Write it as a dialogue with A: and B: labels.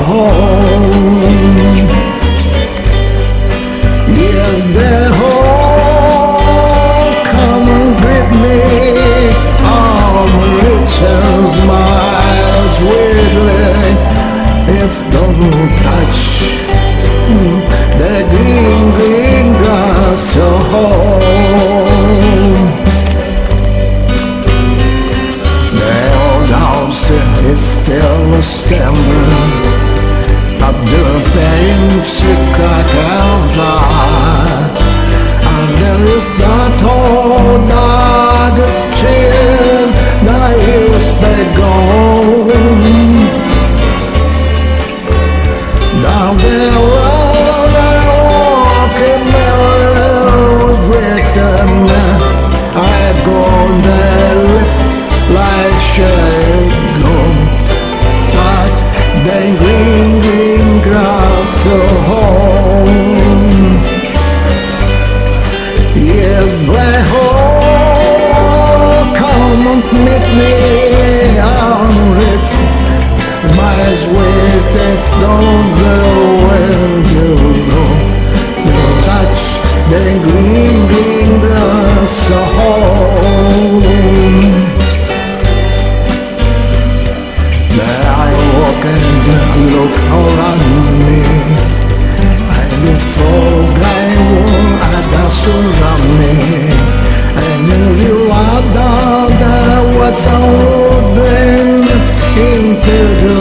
A: home. Yes, the whole come and greet me. Arm reaches miles sweetly. It's gonna touch the green, green grass of home. The old house is still standing up the Pensica Calvary, and there is that old dog chin that used to go down the road. I walk in mirrors written, I go there like shade go, but the green, green grass of home. Yes, black hole, come and meet me on it. My sweet, it don't know where to go. To touch the green, green grass of home. That I walk and look around me. I look for guy that surround me. I knew you are that I was holding into the